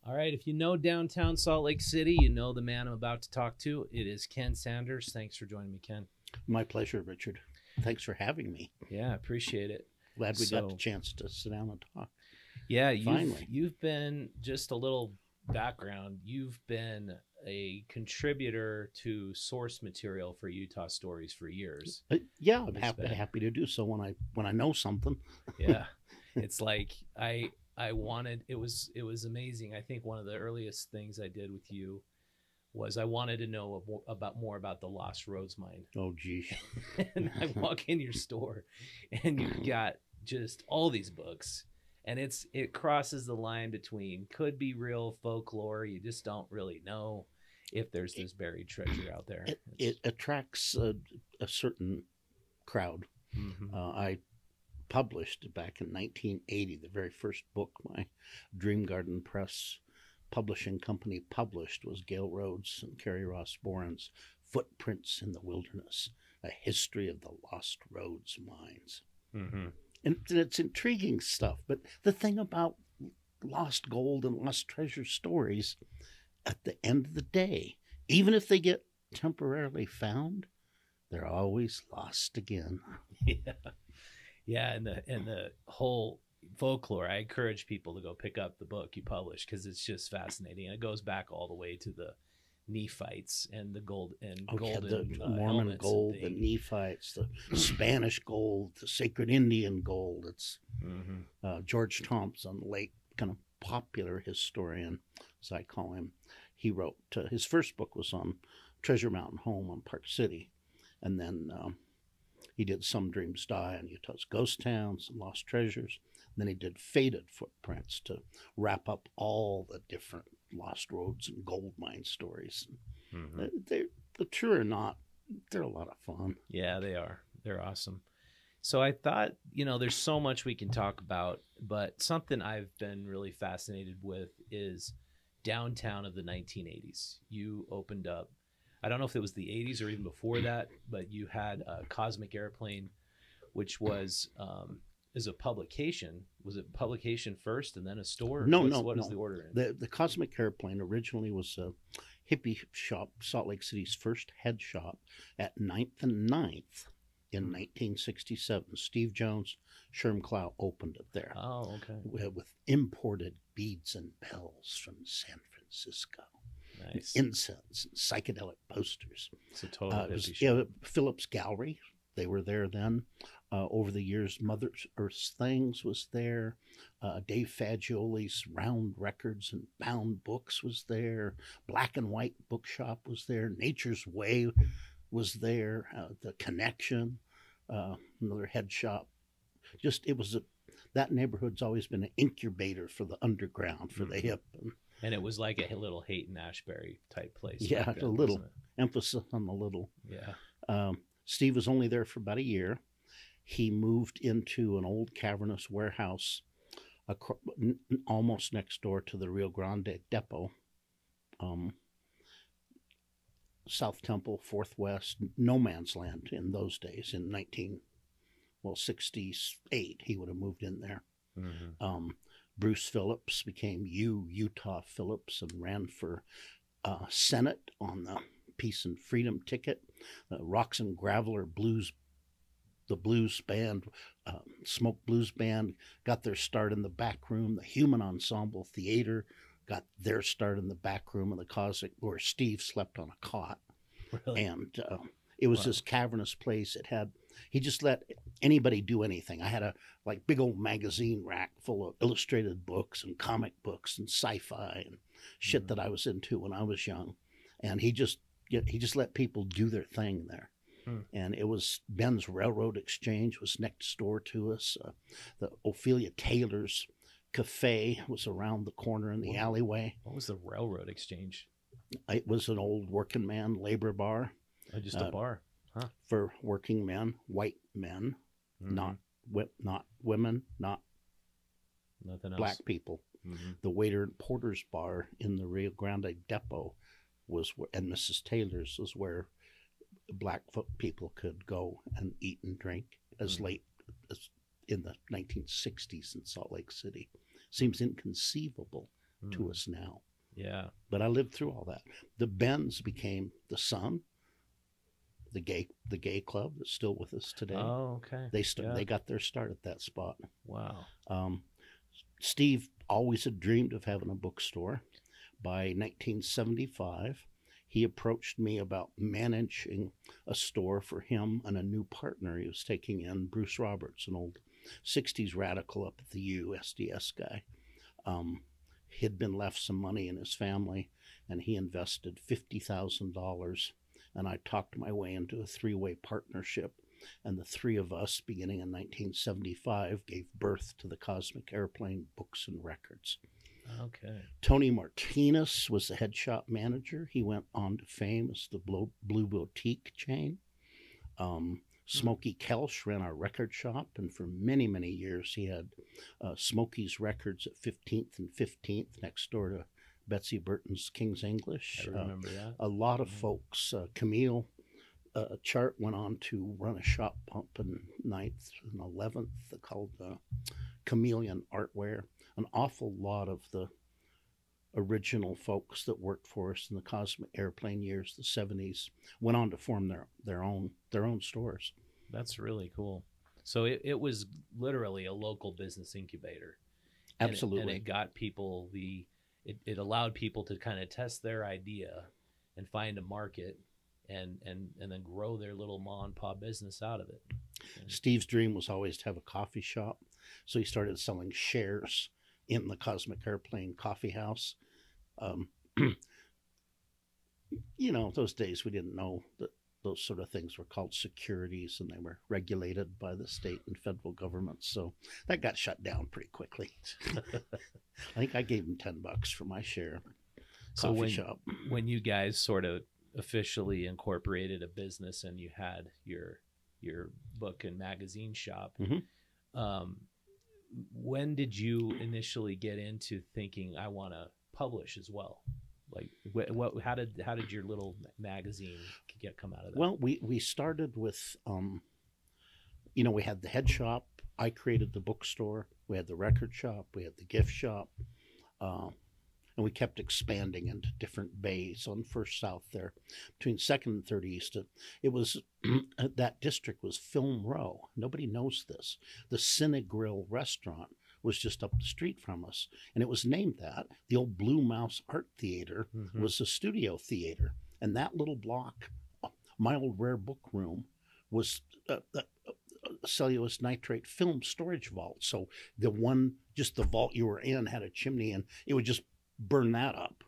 All right, if you know downtown Salt Lake City, you know the man I'm about to talk to. It is Ken Sanders. Thanks for joining me, Ken. My pleasure, Richard. Thanks for having me. Yeah, appreciate it. Glad we got the chance to sit down and talk. Yeah, Finally. you've been, just a little background, you've been a contributor to source material for Utah Stories for years. Yeah, I'm happy to do so when I know something. Yeah, it's like I wanted, it was amazing. I think one of the earliest things I did with you was I wanted to know more about the Lost Roads mine. Oh, geez. And I walk in your store and you've got just all these books, and it crosses the line between could be real folklore. You just don't really know if there's this buried treasure out there. It attracts a certain crowd. Mm-hmm. I published back in 1980, the very first book my Dream Garden Press publishing company published was Gail Rhodes and Carrie Ross Boren's Footprints in the Wilderness, a history of the Lost Roads mines. Mm-hmm. And it's intriguing stuff. But the thing about lost gold and lost treasure stories, at the end of the day, even if they get temporarily found, they're always lost again. Yeah, and the whole folklore. I encourage people to go pick up the book you published because it's just fascinating. It goes back all the way to the Nephites and the gold and golden the Mormon gold, the Nephites, the Spanish gold, the sacred Indian gold. It's George Thompson, late kind of popular historian, as I call him. He wrote his first book was on Treasure Mountain Home on Park City, and then he did Some Dreams Die on Utah's Ghost Towns and Lost Treasures. And then he did Faded Footprints to wrap up all the different lost roads and gold mine stories. The true or not, they're a lot of fun. Yeah, they are. They're awesome. So I thought, there's so much we can talk about, but something I've been really fascinated with is downtown of the 1980s. You opened up, I don't know if it was the 80s or even before that, but you had a Cosmic Airplane, which was is a publication. Was it publication first and then a store? No. What is the order in? The Cosmic Airplane originally was a hippie shop, Salt Lake City's first head shop at 9th and 9th in 1967. Steve Jones, Sherm Clow opened it there. Oh, okay. With imported beads and bells from San Francisco. Nice. Incense and psychedelic posters. It's a total hippie shop. Phillips Gallery, they were there then. Over the years, Mother Earth's Things was there. Dave Fagioli's Round Records and Bound Books was there. Black and White Bookshop was there. Nature's Way was there. The Connection, another head shop. That neighborhood's always been an incubator for the underground, for the hip. And it was like a little Hayton Ashbury type place. Yeah, a little emphasis on the little. Yeah. Steve was only there for about a year. He moved into an old cavernous warehouse almost next door to the Rio Grande Depot. South Temple, Fourth West, no man's land in those days. In 1968, he would have moved in there. Bruce Phillips became Utah Phillips and ran for Senate on the Peace and Freedom ticket. Rocks and Graveler the blues band, Smoke Blues Band, got their start in the back room. The Human Ensemble Theater got their start in the back room of the Cosmic, where Steve slept on a cot. Really? And it was this cavernous place. He just let anybody do anything. I had a big old magazine rack full of illustrated books and comic books and sci-fi and shit that I was into when I was young. And he just let people do their thing there. And it was Ben's Railroad Exchange was next door to us. The Ophelia Taylor's Cafe was around the corner in the alleyway. What was the Railroad Exchange? It was an old working man labor bar. Oh, just a bar, huh? For working men, white men, not women, not nothing else. Black people. The Waiter and Porter's bar in the Rio Grande Depot and Mrs. Taylor's was where Black people could go and eat and drink as late as in the 1960s in Salt Lake City. Seems inconceivable to us now. Yeah. But I lived through all that. The Bens became the Sun, the gay club that's still with us today. Oh, okay. They got their start at that spot. Wow. Steve always had dreamed of having a bookstore. By 1975, he approached me about managing a store for him and a new partner he was taking in, Bruce Roberts, an old 60s radical up at the U, SDS guy. He'd been left some money in his family, and he invested $50,000, and I talked my way into a 3-way partnership, and the 3 of us, beginning in 1975, gave birth to the Cosmic Airplane Books and Records. Okay. Tony Martinez was the head shop manager. He went on to fame as the Blue Boutique chain. Smokey Kelsch ran our record shop, and for many, many years he had Smokey's Records at 15th and 15th next door to Betsy Burton's King's English. I remember that. A lot of folks. Camille Chart went on to run a shop up in 9th and 11th called Chameleon Artware. An awful lot of the original folks that worked for us in the Cosmic Airplane years, the 70s, went on to form their own stores. That's really cool. So it was literally a local business incubator. Absolutely. And it got people it allowed people to kind of test their idea and find a market and then grow their little mom and pop business out of it. Steve's dream was always to have a coffee shop, so he started selling shares in the Cosmic Airplane Coffee House. Those days we didn't know that those sort of things were called securities, and they were regulated by the state and federal governments. So that got shut down pretty quickly. I think I gave him $10 for my share. Coffee shop. When you guys sort of officially incorporated a business and you had your book and magazine shop, when did you initially get into thinking I want to publish as well? Like, how did your little magazine come out of that? Well, we started with, we had the head shop. I created the bookstore. We had the record shop. We had the gift shop. And we kept expanding into different bays on First South there. Between 2nd and 3rd East, it was, that district was Film Row. Nobody knows this. The Cinegrill restaurant was just up the street from us, and it was named that. The old Blue Mouse Art Theater was a studio theater, and that little block, my old rare book room, was cellulose nitrate film storage vault. So the vault you were in had a chimney, and it would just burn that up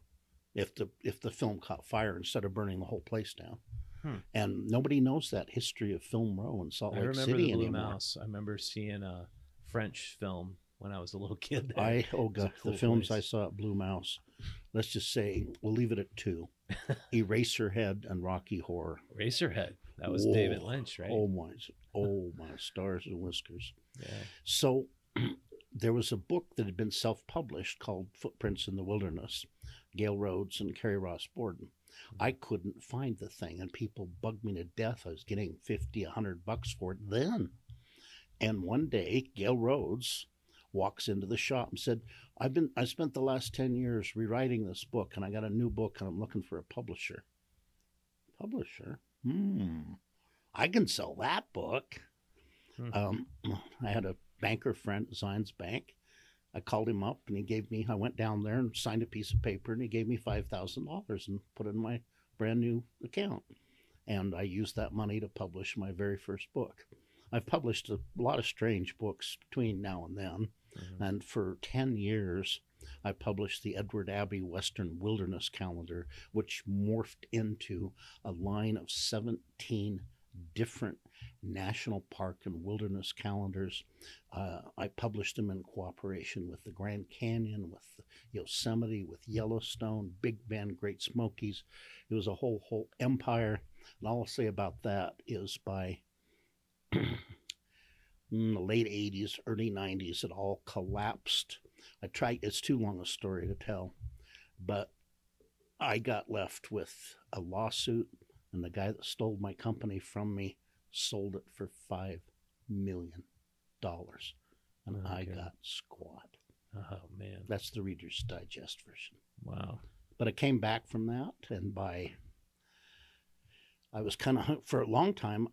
if the film caught fire instead of burning the whole place down. And nobody knows that history of Film Row in Salt Lake City anymore. I remember the Blue Mouse. I remember seeing a French film when I was a little kid there. The films I saw at Blue Mouse, let's just say we'll leave it at 2. Eraserhead and Rocky Horror. Eraserhead. That was David Lynch, right? Oh my stars and whiskers. Yeah. So there was a book that had been self-published called Footprints in the Wilderness, Gail Rhodes and Carrie Ross Borden. I couldn't find the thing, and people bugged me to death. I was getting $50, $100 for it then. And one day, Gail Rhodes walks into the shop and said, I spent the last 10 years rewriting this book, and I got a new book, and I'm looking for a publisher. Publisher? I can sell that book. I had a banker friend at Zions Bank. I called him up, and I went down there and signed a piece of paper, and he gave me $5,000 and put it in my brand new account. And I used that money to publish my very first book. I've published a lot of strange books between now and then. And for 10 years, I published the Edward Abbey Western Wilderness Calendar, which morphed into a line of 17 different national park and wilderness calendars. I published them in cooperation with the Grand Canyon, with Yosemite, with Yellowstone, Big Bend, Great Smokies. It was a whole empire. And all I'll say about that is by in the late 80s, early 90s, it all collapsed. It's too long a story to tell, but I got left with a lawsuit, and the guy that stole my company from me sold it for $5 million. And I got squat. Oh man, That's the Reader's Digest version. wow. But I came back from that, and I was kind of, for a long time,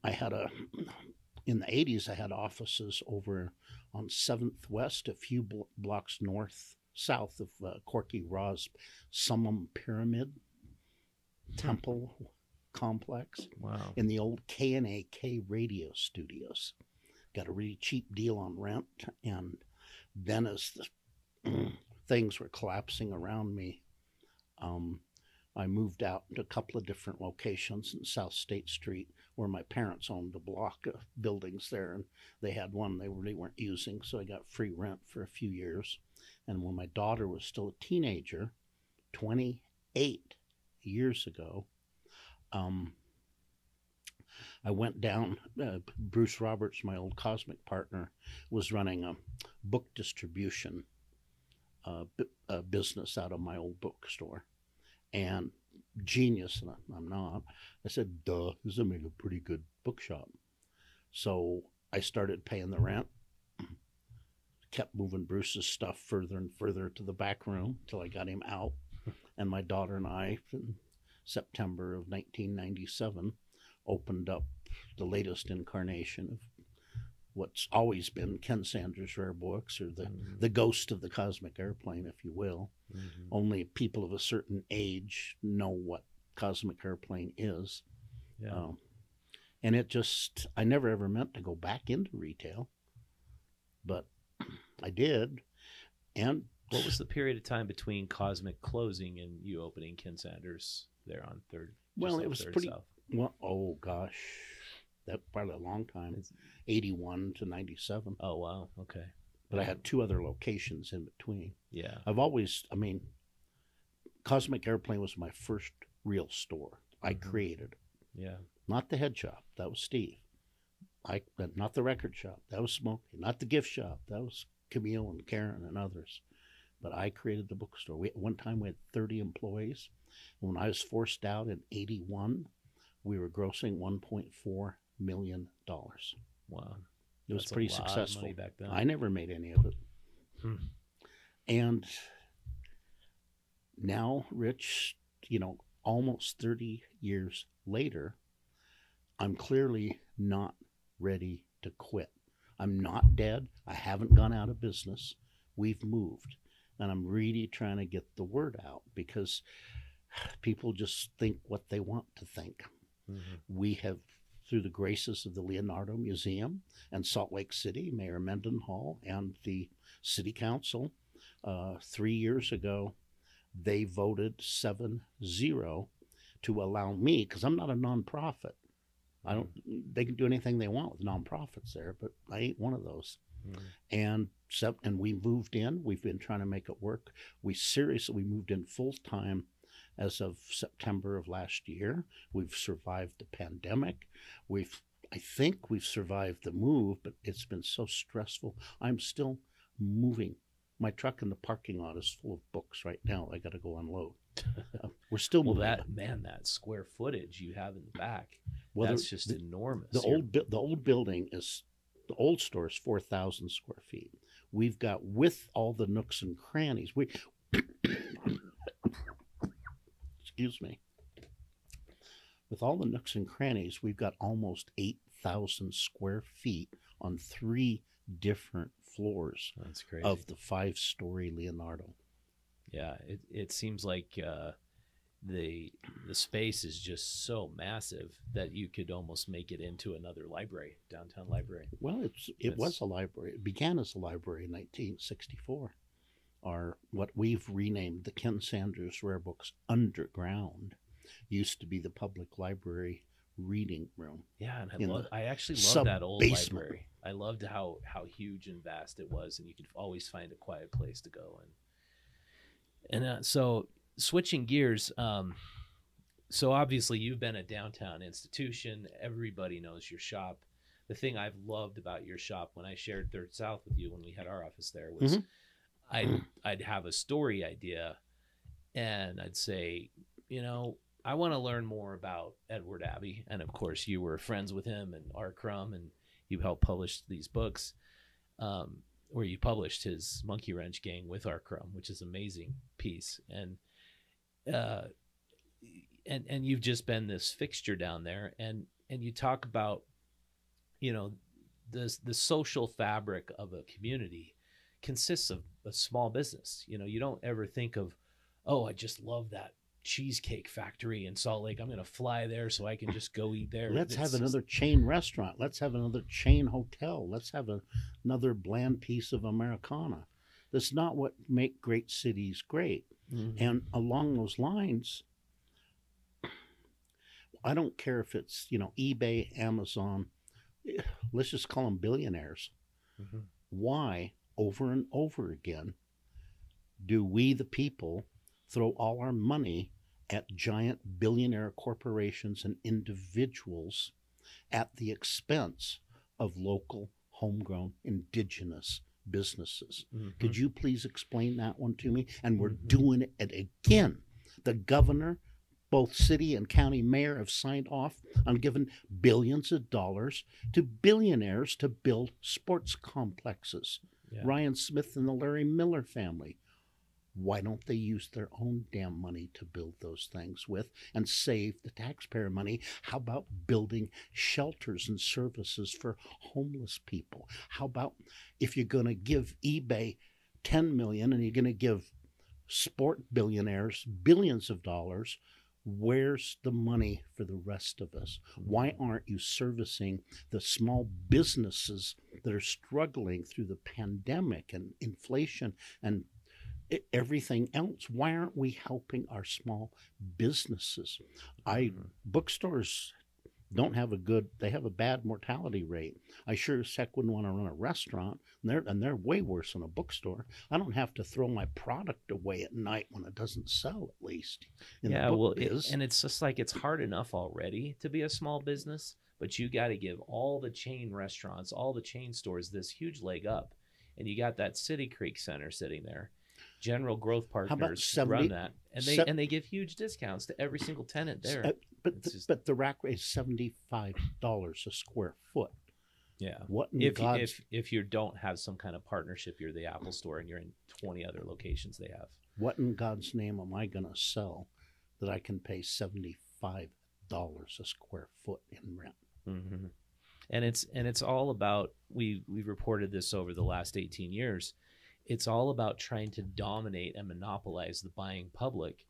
in the 80s, I had offices over on 7th West, a few blocks south of Corky Raw's Summum Pyramid Temple complex. Wow. In the old KNAK radio studios. Got a really cheap deal on rent, and then as the things were collapsing around me, I moved out to a couple of different locations in South State Street, where my parents owned a block of buildings there, and they had one they really weren't using, so I got free rent for a few years. And when my daughter was still a teenager, 28 years ago, I went down. Bruce Roberts, my old Cosmic partner, was running a book distribution business out of my old bookstore. And genius, and I'm not. I said, duh, this will make a pretty good bookshop. So I started paying the rent, kept moving Bruce's stuff further and further to the back room until I got him out. And my daughter and I, in September of 1997, opened up the latest incarnation of what's always been Ken Sanders Rare Books, or the ghost of the Cosmic Airplane, if you will. Mm-hmm. Only people of a certain age know what Cosmic Airplane is. Yeah. And I never ever meant to go back into retail, but I did. And what was the period of time between Cosmic closing and you opening Ken Sanders there on 3rd? Well, it was pretty south? Well, oh gosh, that probably a long time. 81 to 97. Oh wow, okay. But I had 2 other locations in between. Yeah. Cosmic Airplane was my first real store. I created. Yeah. Not the head shop. That was Steve. Not the record shop. That was Smokey. Not the gift shop. That was Camille and Karen and others. But I created the bookstore. One time we had 30 employees. When I was forced out in 81, we were grossing $1.4 million. Wow. It was pretty successful. Money back then. I never made any of it. And now, Rich, almost 30 years later, I'm clearly not ready to quit. I'm not dead. I haven't gone out of business. We've moved. And I'm really trying to get the word out, because people just think what they want to think. Mm-hmm. We have, through the graces of the Leonardo Museum and Salt Lake City, Mayor Mendenhall, and the City Council, 3 years ago, they voted 7-0 to allow me, because I'm not a nonprofit. They can do anything they want with nonprofits there, but I ain't one of those. Mm. And we moved in. We've been trying to make it work. We moved in full time as of September of last year. We've survived the pandemic. I think we've survived the move, but it's been so stressful. I'm still moving. My truck in the parking lot is full of books right now. I got to go unload. We're still moving. That square footage you have in the back, that's just enormous. The old store is 4,000 square feet. We've got, with all the nooks and crannies, excuse me. With all the nooks and crannies, we've got almost 8,000 square feet on 3 different floors. That's crazy. Of the 5-story Leonardo. Yeah, it seems like the space is just so massive that you could almost make it into another library, downtown library. Well, it was a library. It began as a library in 1964. What we've renamed the Ken Sanders Rare Books Underground used to be the public library reading room. Yeah, and I actually loved that old library. I loved how huge and vast it was, and you could always find a quiet place to go. And so switching gears, so obviously you've been a downtown institution. Everybody knows your shop. The thing I've loved about your shop, when I shared Third South with you when we had our office there, was I'd have a story idea, and I'd say, I want to learn more about Edward Abbey. And of course, you were friends with him and R. Crumb, and you helped publish these books. where you published his Monkey Wrench Gang with R. Crumb, which is an amazing piece. And you've just been this fixture down there, and you talk about, you know, the social fabric of a community consists of a small business. You know, you don't ever think of, oh, I just love that cheesecake factory in Salt Lake, I'm going to fly there so I can just go eat there. Let's have another chain restaurant. Let's have another chain hotel. Let's have another bland piece of Americana. That's not what make great cities great. Mm-hmm. And along those lines, I don't care if it's, you know, eBay, Amazon, let's just call them billionaires. Mm-hmm. Why, over and over again, do we, the people, throw all our money at giant billionaire corporations and individuals at the expense of local, homegrown, indigenous businesses? Mm-hmm. Could you please explain that one to me? And we're doing it again. The governor, both city and county mayor, have signed off on giving billions of dollars to billionaires to build sports complexes. Yeah. Ryan Smith and the Larry Miller family. Why don't they use their own damn money to build those things with and save the taxpayer money? How about building shelters and services for homeless people? How about, if you're going to give eBay $10 million and you're going to give sport billionaires billions of dollars, where's the money for the rest of us? Why aren't you servicing the small businesses that are struggling through the pandemic and inflation and everything else? Why aren't we helping our small businesses? Bookstores don't have they have a bad mortality rate. I sure as heck wouldn't want to run a restaurant, and they're way worse than a bookstore. I don't have to throw my product away at night when it doesn't sell, at least. And it's just like, it's hard enough already to be a small business, but you got to give all the chain restaurants, all the chain stores this huge leg up. And you got that City Creek Center sitting there. General Growth Partners run that, and they give huge discounts to every single tenant there. But the rack rate is $75 a square foot. Yeah. What if you don't have some kind of partnership, you're the Apple Store and you're in 20 other locations they have. What in God's name am I going to sell that I can pay $75 a square foot in rent? Mm-hmm. And it's all about, we reported this over the last 18 years. It's all about trying to dominate and monopolize the buying public.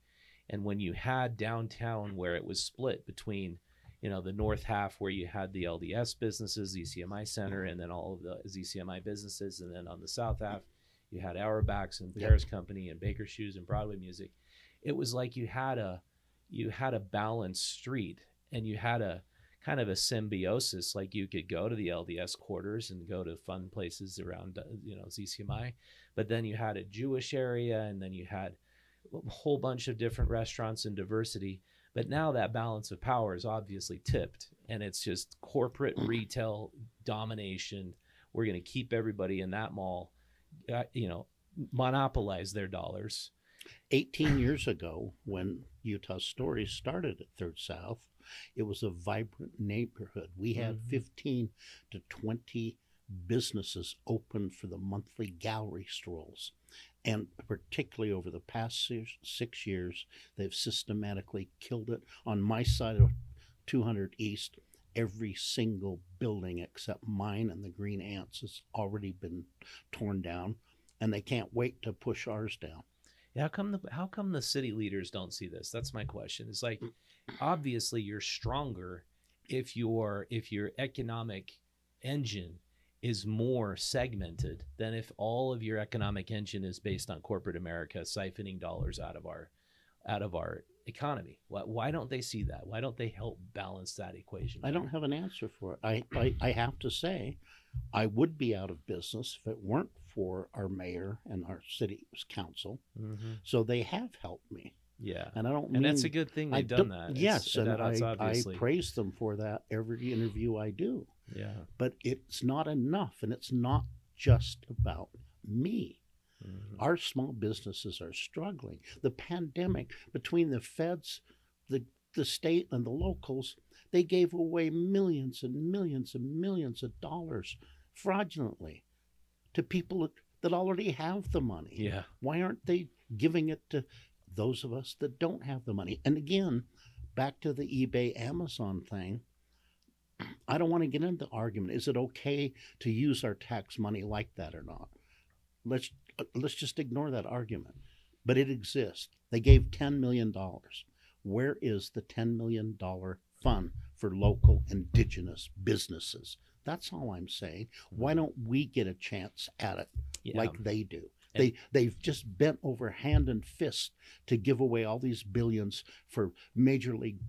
And when you had downtown where it was split between, you know, the north half where you had the LDS businesses, ZCMI Center, and then all of the ZCMI businesses, and then on the south half you had Auerbach's and Paris Company and Baker Shoes and Broadway Music. It was like you had a balanced street, and you had a kind of a symbiosis. Like you could go to the LDS quarters and go to fun places around, you know, ZCMI, but then you had a Jewish area, and then you had a whole bunch of different restaurants and diversity. But now that balance of power is obviously tipped, and it's just corporate retail domination. We're going to keep everybody in that mall, you know, monopolize their dollars. 18 years ago, when Utah Stories started at Third South, it was a vibrant neighborhood. We had 15 to 20 businesses open for the monthly gallery strolls. And particularly over the past 6 years, they've systematically killed it. On my side of 200 East, every single building except mine and the Green Ants has already been torn down, and they can't wait to push ours down. Yeah, how come the city leaders don't see this? That's my question. It's like, obviously you're stronger if your economic engine is more segmented than if all of your economic engine is based on corporate America siphoning dollars out of our economy. Why don't they see that? Why don't they help balance that equation? I don't have an answer for it. I have to say, I would be out of business if it weren't for our mayor and our city council. Mm-hmm. So they have helped me. Yeah. And I don't mean, and that's a good thing they've done that. Yes, and I praise them for that every interview I do. Yeah. But it's not enough, and it's not just about me. Mm-hmm. Our small businesses are struggling. The pandemic, between the feds, the state, and the locals, they gave away millions and millions and millions of dollars fraudulently to people that already have the money? Yeah. Why aren't they giving it to those of us that don't have the money? And again, back to the eBay, Amazon thing, I don't want to get into the argument. Is it okay to use our tax money like that or not? Let's just ignore that argument. But it exists. They gave $10 million. Where is the $10 million fund for local indigenous businesses? That's all I'm saying. Why don't we get a chance at it like they do? They've just bent over hand and fist to give away all these billions for Major League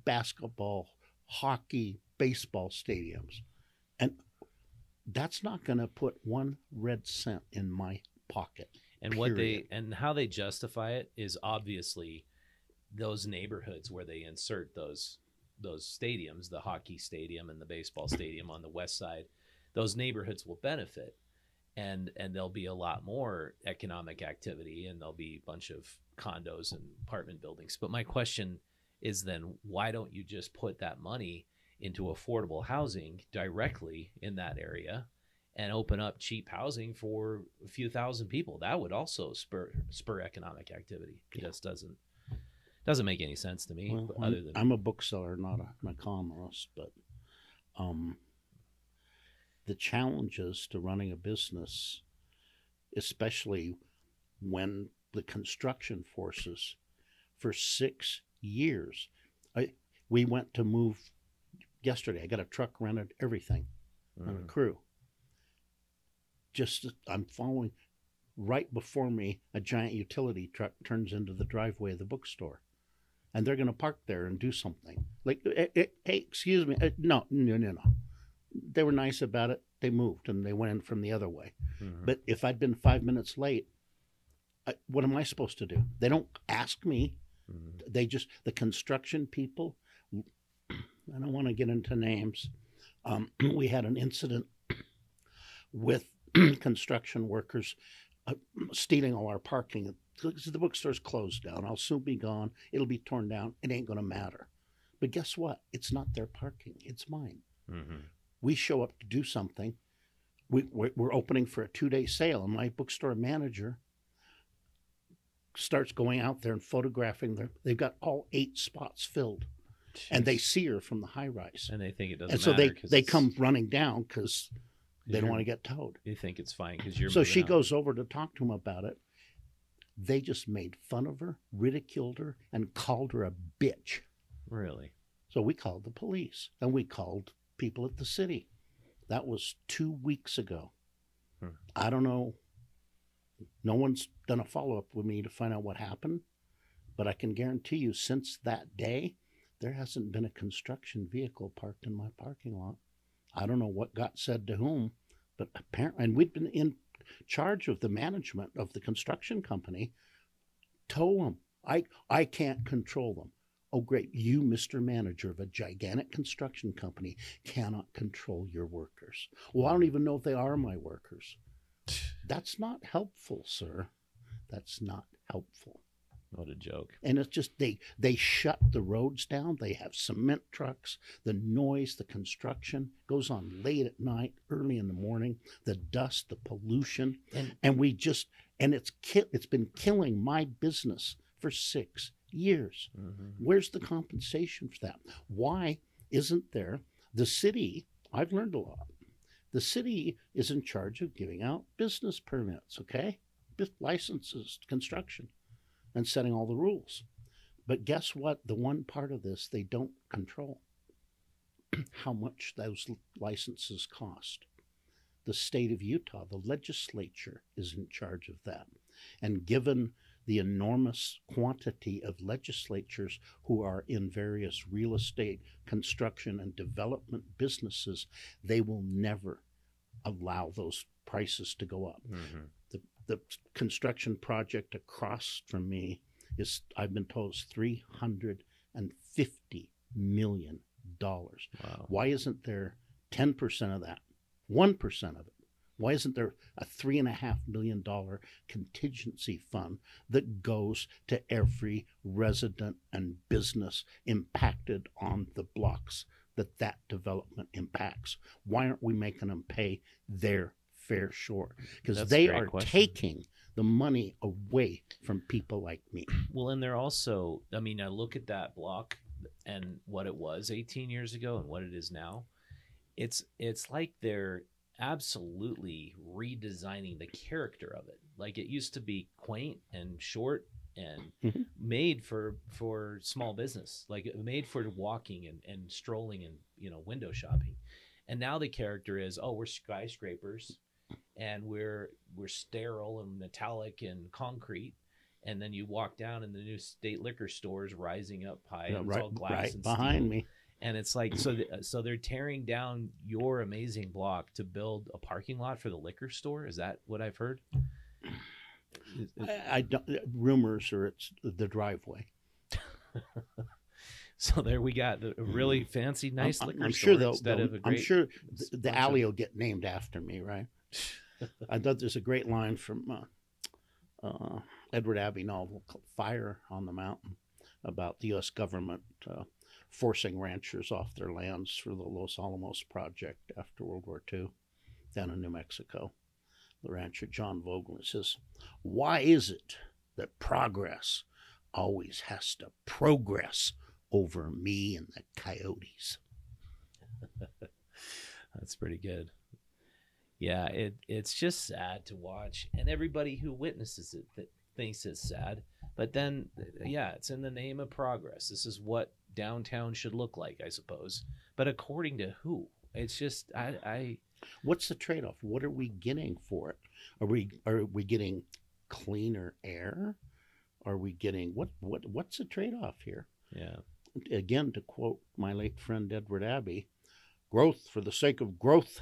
basketball, hockey, baseball stadiums. And that's not going to put 1 red cent in my pocket. And period. how they justify it is obviously those neighborhoods where they insert those stadiums, the hockey stadium and the baseball stadium on the west side, those neighborhoods will benefit. And there'll be a lot more economic activity, and there'll be a bunch of condos and apartment buildings. But my question is then, why don't you just put that money into affordable housing directly in that area and open up cheap housing for a few thousand people? That would also spur economic activity. It just doesn't make any sense to me. Well, other than I'm a bookseller, not an economist, but the challenges to running a business, especially when the construction forces for 6 years. We went to move yesterday. I got a truck rented, everything, and a crew. I'm following. Right before me, a giant utility truck turns into the driveway of the bookstore. And they're going to park there and do something. Like, hey, excuse me. No. They were nice about it. They moved and they went in from the other way. Mm-hmm. But if I'd been 5 minutes late, what am I supposed to do? They don't ask me. Mm-hmm. The construction people, I don't want to get into names. We had an incident with construction workers stealing all our parking. The bookstore's closed down. I'll soon be gone. It'll be torn down. It ain't going to matter. But guess what? It's not their parking. It's mine. Mm-hmm. We show up to do something. We're opening for a 2-day sale, and my bookstore manager starts going out there and photographing them. They've got all 8 spots filled. Jeez. And they see her from the high rise. And they think it doesn't matter. And so they come running down because they don't want to get towed. You think it's fine because you're So she goes over to talk to him about it. They just made fun of her, ridiculed her, and called her a bitch. Really? So we called the police, and we called people at the city. That was 2 weeks ago. I don't know. No one's done a follow-up with me to find out what happened, but I can guarantee you since that day, there hasn't been a construction vehicle parked in my parking lot. I don't know what got said to whom, but apparently, and we'd been in charge of the management of the construction company, told them, I can't control them. Oh, great. You, Mr. Manager of a gigantic construction company, cannot control your workers. Well, I don't even know if they are my workers. That's not helpful, sir. That's not helpful. What a joke. And it's just they shut the roads down. They have cement trucks. The noise, the construction goes on late at night, early in the morning. The dust, the pollution. And it's been killing my business for 6 years. Mm-hmm. Where's the compensation for that? Why isn't there? The city, I've learned a lot. The city is in charge of giving out business permits, okay? Licenses, construction, and setting all the rules. But guess what? The one part of this they don't control. How much those licenses cost. The state of Utah, the legislature, is in charge of that. And given the enormous quantity of legislatures who are in various real estate, construction, and development businesses, they will never allow those prices to go up. Mm-hmm. The construction project across from me is, I've been told, is $350 million. Wow. Why isn't there 10% of that, 1% of it? Why isn't there a $3.5 million contingency fund that goes to every resident and business impacted on the blocks that development impacts? Why aren't we making them pay their fair share? Because That's a they great are question. taking the money away from people like me. Well, and they're also, I mean, I look at that block and what it was 18 years ago and what it is now. It's like they're absolutely redesigning the character of it. Like it used to be quaint and short and Mhm. made for small business, like made for walking and strolling and, you know, window shopping. And now the character is, oh, we're skyscrapers and we're sterile and metallic and concrete. And then you walk down and the new state liquor stores rising up high, and it's all glass right and behind steel. me. And it's like, so they're tearing down your amazing block to build a parking lot for the liquor store. Is that what I've heard? I don't. Rumors are it's the driveway. So there we got a really fancy, nice liquor I'm store sure instead of a great. I'm sure the alley will get named after me, right? I thought there's a great line from Edward Abbey novel called "Fire on the Mountain" about the U.S. government forcing ranchers off their lands for the Los Alamos project after World War II down in New Mexico. The rancher John Vogel says, "Why is it that progress always has to progress over me and the coyotes?" That's pretty good. Yeah, it's just sad to watch, and everybody who witnesses it that thinks it's sad. But then, yeah, it's in the name of progress. This is what downtown should look like, I suppose. But according to who? It's just What's the trade-off? What are we getting for it? Are we getting cleaner air? Are we getting what's the trade-off here? Yeah. Again, to quote my late friend Edward Abbey, growth for the sake of growth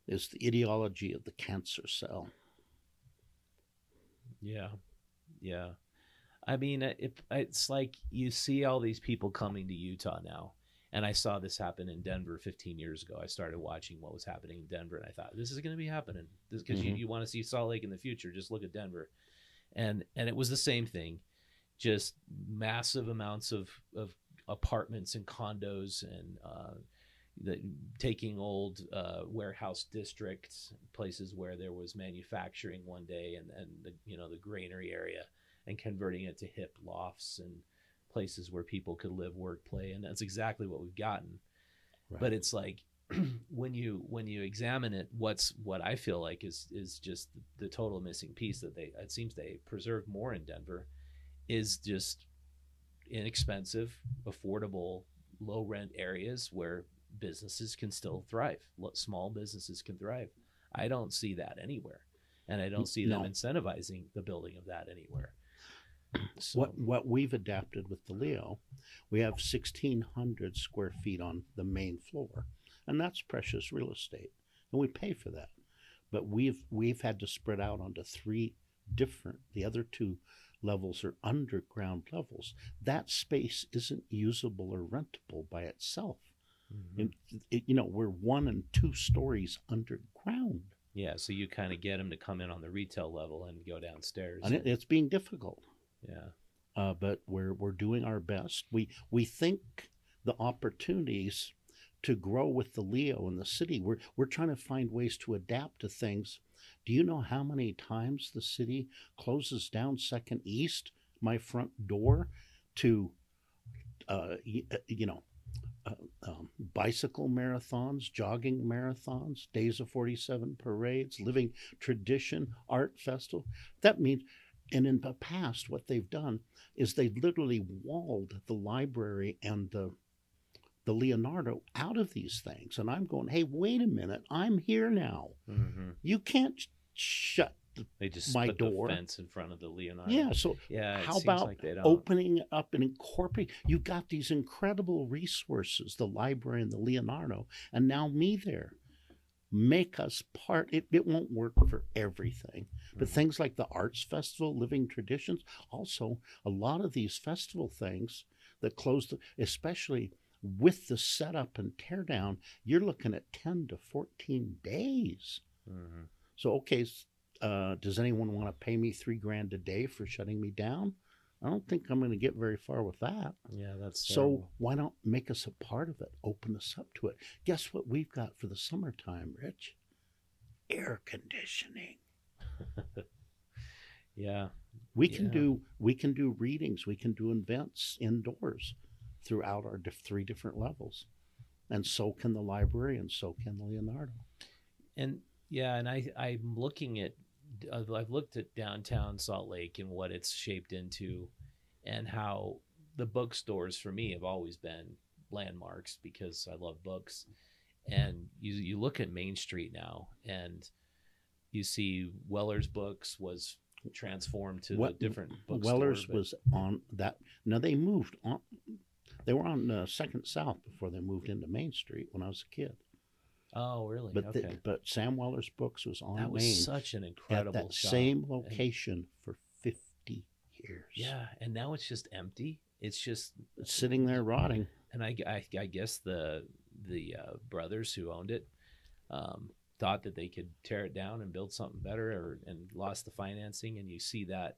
is the ideology of the cancer cell. Yeah. Yeah. I mean, it's like you see all these people coming to Utah now. And I saw this happen in Denver 15 years ago. I started watching what was happening in Denver, and I thought, this is going to be happening. Because you want to see Salt Lake in the future, just look at Denver. And it was the same thing. Just massive amounts of apartments and condos and taking old warehouse districts, places where there was manufacturing one day and the granary area, and converting it to hip lofts and places where people could live, work, play. And that's exactly what we've gotten. Right. But it's like when you examine it, what I feel like is just the total missing piece that it seems they preserve more in Denver is just inexpensive, affordable, low rent areas where businesses can still thrive. Small businesses can thrive. I don't see that anywhere, and I don't see them incentivizing the building of that anywhere. So what we've adapted with the Leo, we have 1,600 square feet on the main floor, and that's precious real estate, and we pay for that. But we've had to spread out onto three different. The other two levels are underground levels. That space isn't usable or rentable by itself. Mm-hmm. We're 1 and 2 stories underground. Yeah, so you kind of get them to come in on the retail level and go downstairs. And it's being difficult. Yeah. But we're doing our best. We think the opportunities to grow with the Leo in the city, we're trying to find ways to adapt to things. Do you know how many times the city closes down 2nd East, my front door, to bicycle marathons, jogging marathons, Days of 47 parades, living tradition, art festival? That means, and in the past, what they've done is they literally walled the library and the Leonardo out of these things. And I'm going, hey, wait a minute, I'm here now. Mm-hmm. You can't shut they just my put door. The fence in front of the Leonardo. Yeah, so how about like opening it up and incorporating? You've got these incredible resources, the library and the Leonardo, and now me there. Make us part. It won't work for everything, but things like the Arts Festival, Living Traditions, also a lot of these festival things that close, especially with the setup and teardown, you're looking at 10 to 14 days. Mm-hmm. So, okay, does anyone want to pay me $3,000 a day for shutting me down? I don't think I'm going to get very far with that. Yeah, that's terrible. So why not make us a part of it? Open us up to it. Guess what we've got for the summertime, Rich? air conditioning. Yeah. We can do readings, we can do events indoors throughout our 3 different levels. And so can the library, and so can Leonardo. And yeah, and I'm looking at, I've looked at downtown Salt Lake and what it's shaped into, and how the bookstores for me have always been landmarks because I love books. And you look at Main Street now, and you see Weller's Books was transformed to a different bookstore. Weller's was on that. Now they moved on. They were on 2nd South before they moved into Main Street when I was a kid. Oh, really? But okay. But Sam Weller's Books was on that was Main such an incredible at that shop. same location for 50 years. Yeah, and now it's just empty. It's just sitting there rotting. And I guess the brothers who owned it thought that they could tear it down and build something better, and lost the financing. And you see that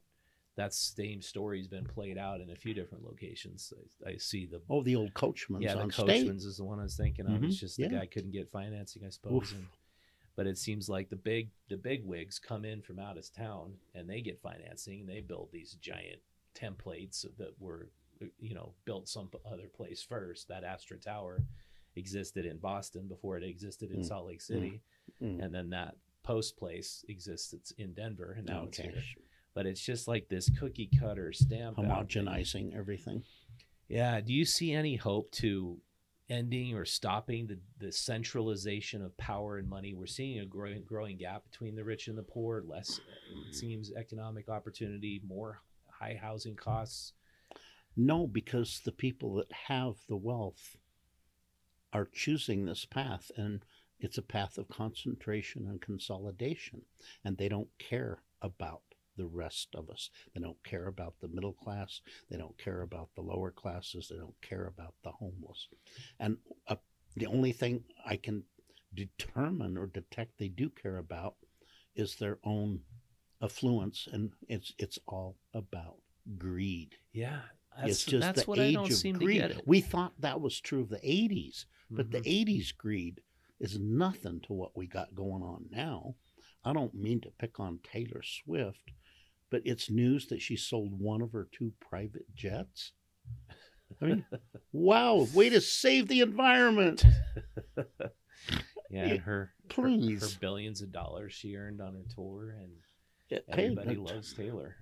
same story has been played out in a few different locations. I see the old Coachman's. Yeah, the Coachman's is the one I was thinking of. It's just the guy couldn't get financing, I suppose. But it seems like the big wigs come in from out of town and they get financing, and they build these giant templates that were, built some other place first. That Astra Tower existed in Boston before it existed in Salt Lake City, and then that Post place exists. It's in Denver, and now it's here. But it's just like this cookie cutter stamp, homogenizing everything. Yeah. Do you see any hope to ending or stopping the centralization of power and money? We're seeing a growing gap between the rich and the poor. Less, it seems, economic opportunity, more high housing costs. No, because the people that have the wealth are choosing this path, and it's a path of concentration and consolidation, and they don't care about the rest of us. They don't care about the middle class. They don't care about the lower classes. They don't care about the homeless. And the only thing I can determine or detect they do care about is their own affluence, and it's all about greed. Yeah, it's just that's the what age I don't of seem greed. To get it. We thought that was true of the 80s, but the 80s greed is nothing to what we got going on now. I don't mean to pick on Taylor Swift, but it's news that she sold one of her 2 private jets. I mean, wow, way to save the environment. Yeah, her billions of dollars she earned on her tour, and everybody loves Taylor.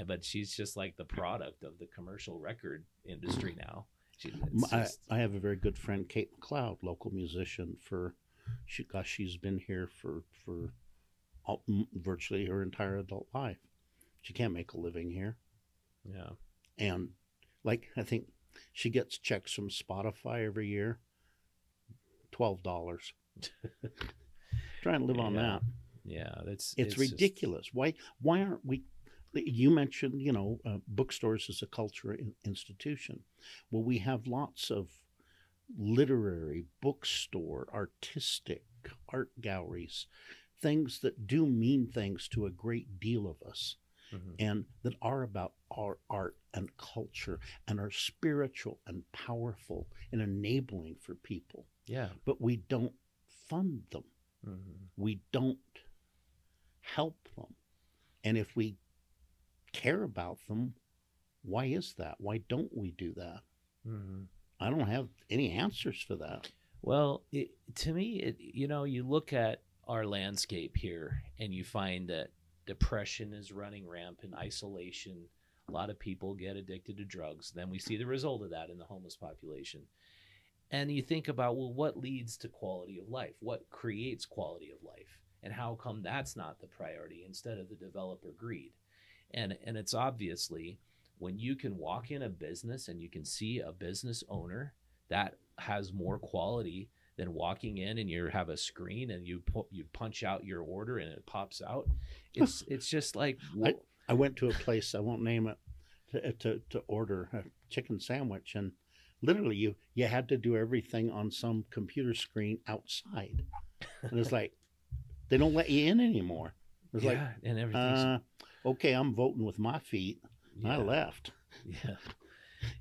But she's just like the product of the commercial record industry now. I have a very good friend, Kate McLeod, local musician. She's been here for virtually her entire adult life. She can't make a living here. Yeah. And I think she gets checks from Spotify every year, $12. Try and live on that. Yeah, it's ridiculous. Just... Why aren't we? You mentioned, bookstores as a cultural institution. Well, we have lots of literary, bookstore, artistic, art galleries, things that do mean things to a great deal of us, and that are about our art and culture and are spiritual and powerful and enabling for people. Yeah. But we don't fund them. We don't help them. And if we care about them, why is that? Why don't we do that? I don't have any answers for that. Well, to me, you look at our landscape here and you find that depression is running rampant, isolation. A lot of people get addicted to drugs. Then we see the result of that in the homeless population. And you think about, well, what leads to quality of life? What creates quality of life? And how come that's not the priority instead of the developer greed? And it's obviously when you can walk in a business and you can see a business owner that has more quality than walking in and you have a screen and you punch out your order and it pops out. It's just like I went to a place, I won't name it, to order a chicken sandwich, and literally you had to do everything on some computer screen outside. And it's like they don't let you in anymore. It's and everything's okay, I'm voting with my feet. Yeah. I left.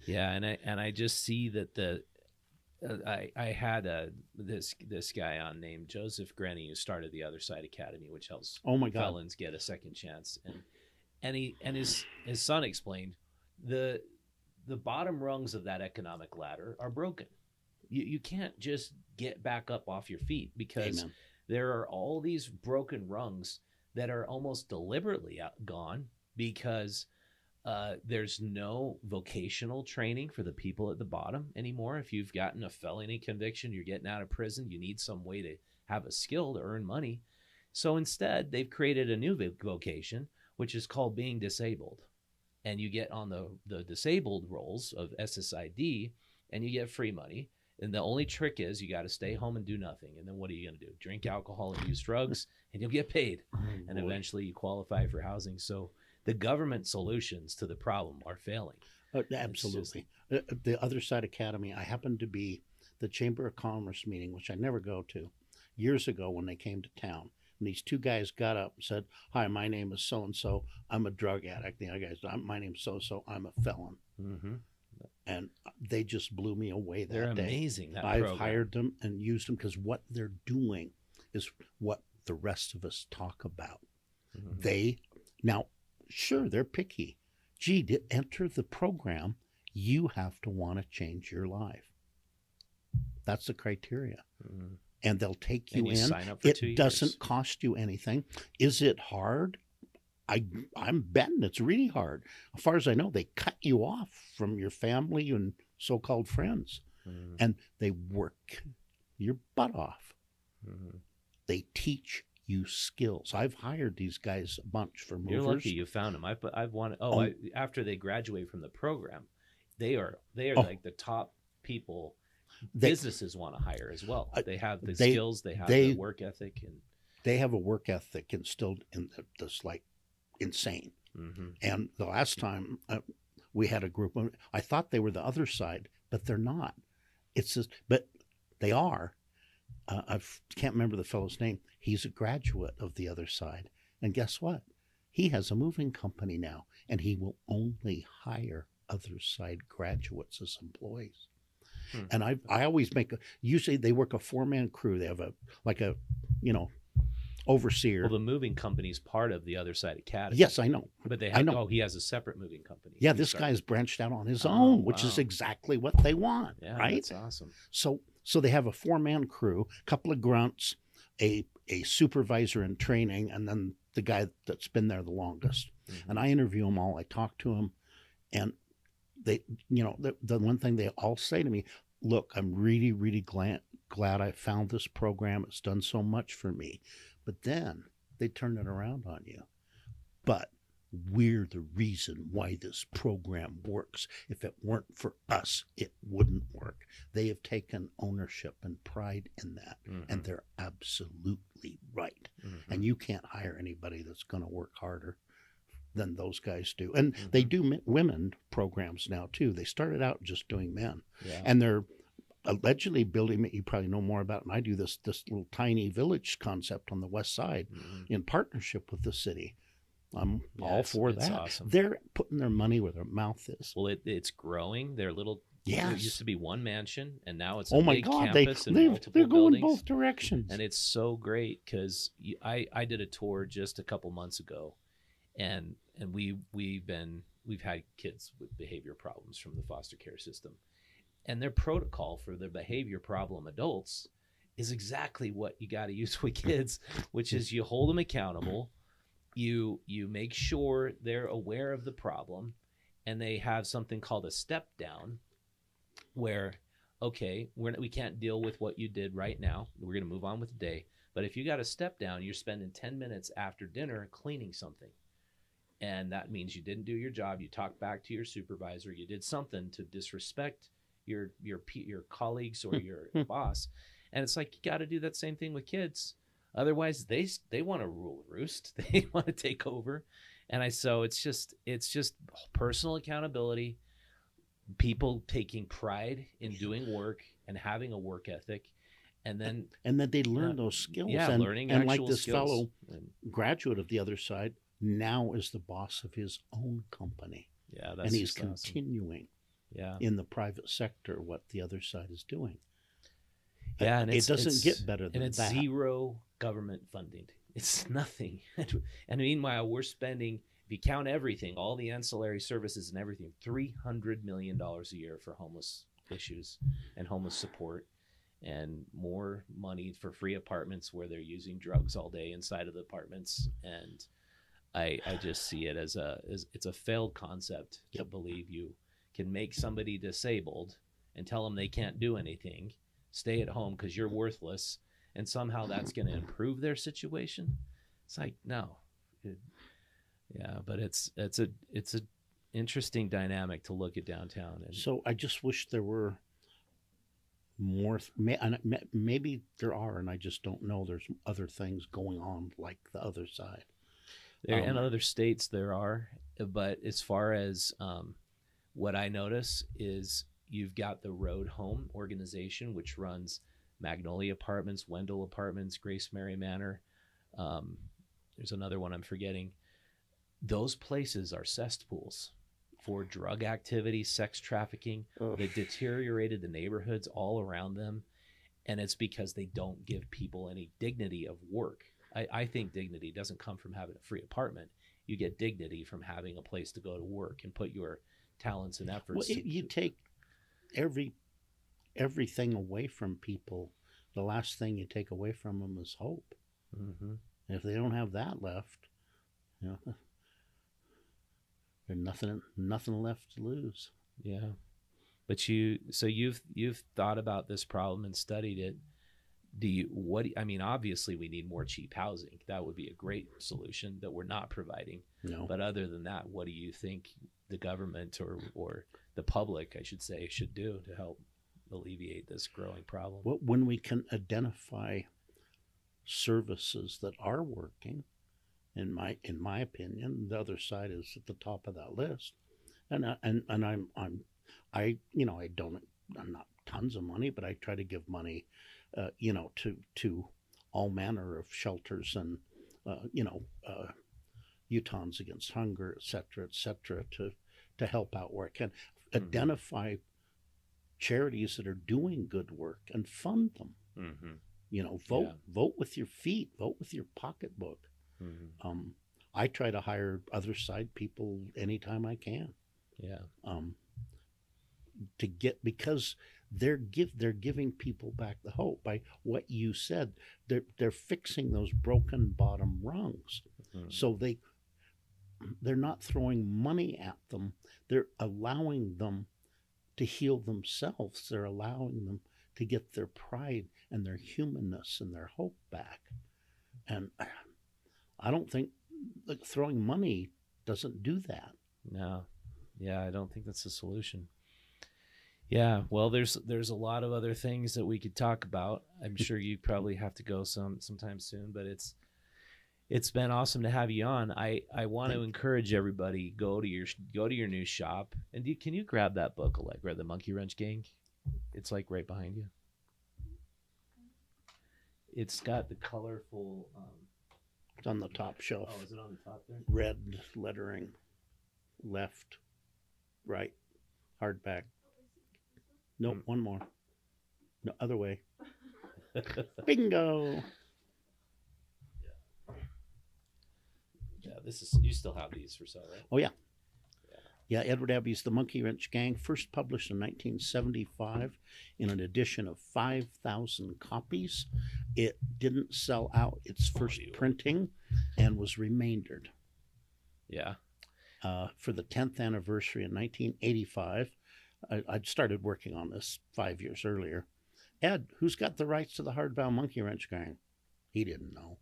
Yeah, and I just see that I had this guy on named Joseph Grenny who started the Other Side Academy, which helps felons get a second chance. And his son explained the bottom rungs of that economic ladder are broken. You can't just get back up off your feet because Amen. there are all these broken rungs that are almost deliberately gone because there's no vocational training for the people at the bottom anymore. If you've gotten a felony conviction, you're getting out of prison, you need some way to have a skill to earn money. So instead, they've created a new vocation, which is called being disabled. And you get on the disabled rolls of SSID, and you get free money. And the only trick is you got to stay home and do nothing. And then what are you going to do? Drink alcohol and use drugs, and you'll get paid. And eventually you qualify for housing. So the government solutions to the problem are failing. Absolutely. The Other Side Academy, I happened to be the Chamber of Commerce meeting, which I never go to, years ago when they came to town. And these two guys got up and said, "Hi, my name is so-and-so. I'm a drug addict." The other guy said, "My name's so-and-so. I'm a felon." Mm-hmm. And they just blew me away that day. They're amazing. I've hired them and used them because what they're doing is what the rest of us talk about. Mm-hmm. Now, sure, they're picky. Gee, to enter the program, you have to want to change your life. That's the criteria. Mm-hmm. And they'll take you in. Sign up for 2 years. It doesn't cost you anything. Is it hard? I'm betting it's really hard. As far as I know, they cut you off from your family and so-called friends. Mm-hmm. And they work your butt off. Mm-hmm. They teach you skills. I've hired these guys a bunch for movers. You're lucky you found them. I've wanted. After they graduate from the program, they are like the top people. Businesses want to hire as well. They have the skills. They have the work ethic, and they have a work ethic instilled in that's like insane. Mm-hmm. And the last time we had a group, I thought they were the other side, but they're not. It's just, but they are. I can't remember the fellow's name. He's a graduate of the Other Side. And guess what? He has a moving company now, and he will only hire Other Side graduates as employees. And I always usually they work a 4-man crew. They have a overseer. Well, the moving company is part of the Other Side Academy. Yes, I know. But I know. He has a separate moving company. Yeah, this guy's branched out on his own, which is exactly what they want. Yeah, right? That's awesome. So they have a 4-man crew, a couple of grunts, a supervisor in training, and then the guy that's been there the longest. Mm-hmm. And I interview them all. I talk to them, and they, the one thing they all say to me, "Look, I'm really, really glad I found this program. It's done so much for me." But then they turn it around on you. But we're the reason why this program works. If it weren't for us, it wouldn't work. They have taken ownership and pride in that. Mm-hmm. And they're absolutely right. Mm-hmm. And you can't hire anybody that's going to work harder than those guys do. And they do women programs now too. They started out just doing men. Yeah. And they're allegedly building, you probably know more about it than I do, this little tiny village concept on the west side in partnership with the city. I'm all for that. Awesome. They're putting their money where their mouth is. Well, it's growing. They're little. Yes. It used to be one mansion, and now it's a big campus and multiple they're buildings. Going both directions. And it's so great because I did a tour just a couple months ago, and we've had kids with behavior problems from the foster care system. And their protocol for the behavior problem adults is exactly what you got to use with kids, which is you hold them accountable, you make sure they're aware of the problem, and they have something called a step down where, okay, we can't deal with what you did right now. We're going to move on with the day. But if you got a step down, you're spending 10 minutes after dinner cleaning something. And that means you didn't do your job. You talked back to your supervisor. You did something to disrespect your colleagues or your boss. And it's like, you got to do that same thing with kids. Otherwise they want to rule roost. They want to take over. So it's just personal accountability, people taking pride in doing work and having a work ethic. And then they learn those skills. Yeah, learning actual skills. And like this fellow graduate of the Other Side now is the boss of his own company. Yeah, that's and he's continuing in the private sector what the Other Side is doing. Yeah, and it doesn't get better than and it's that. zero government funding. It's nothing. And meanwhile, we're spending, if you count everything, all the ancillary services and everything, $300 million a year for homeless issues and homeless support, and more money for free apartments where they're using drugs all day inside of the apartments. And I just see it as it's a failed concept to believe you can make somebody disabled and tell them they can't do anything, stay at home because you're worthless, and somehow that's going to improve their situation. It's like, no. Yeah, but it's a interesting dynamic to look at downtown. And so I just wish there were more. Maybe there are, and I just don't know. There's other things going on like the other side. In other states there are, but as far as what I notice is you've got the Road Home organization, which runs Magnolia Apartments, Wendell Apartments, Grace Mary Manor. There's another one I'm forgetting. Those places are cesspools for drug activity, sex trafficking, that deteriorated the neighborhoods all around them. And it's because they don't give people any dignity of work. I think dignity doesn't come from having a free apartment. You get dignity from having a place to go to work and put your talents and efforts. Well, you take everything away from people. The last thing you take away from them is hope. Mm-hmm. And if they don't have that left, there's nothing left to lose. Yeah, but you've thought about this problem and studied it. Obviously we need more cheap housing. That would be a great solution that we're not providing. No. But other than that, what do you think the government or the public, I should say, should do to help alleviate this growing problem? Well, when we can identify services that are working, in my opinion, the other side is at the top of that list. And I'm not tons of money, but I try to give money, to all manner of shelters and, Utahns Against Hunger, et cetera, to help out where I can. Mm-hmm. Identify charities that are doing good work and fund them. Mm-hmm. Vote with your feet, vote with your pocketbook. Mm-hmm. I try to hire other side people anytime I can. Yeah. Because they're giving people back the hope by what you said. They're fixing those broken bottom rungs. Mm-hmm. So they're not throwing money at them. They're allowing them to heal themselves. They're allowing them to get their pride and their humanness and their hope back. And I don't think throwing money doesn't do that. No. Yeah, I don't think that's the solution. Yeah, well, there's a lot of other things that we could talk about. I'm sure you probably have to go sometime soon, but it's been awesome to have you on. I want to encourage everybody, go to your new shop. And can you grab that book, Allegra, The Monkey Wrench Gang? It's like right behind you. It's got the colorful. It's on the top shelf. Oh, is it on the top there? Red lettering, left, right, hardback. No, one more. No, other way. Bingo. Yeah, you still have these for sale, right? Oh, yeah. Yeah, Edward Abbey's The Monkey Wrench Gang, first published in 1975 in an edition of 5,000 copies. It didn't sell out its first printing and was remaindered. Yeah. For the 10th anniversary in 1985, I'd started working on this 5 years earlier. Ed, who's got the rights to the hardbound Monkey Wrench Gang? He didn't know.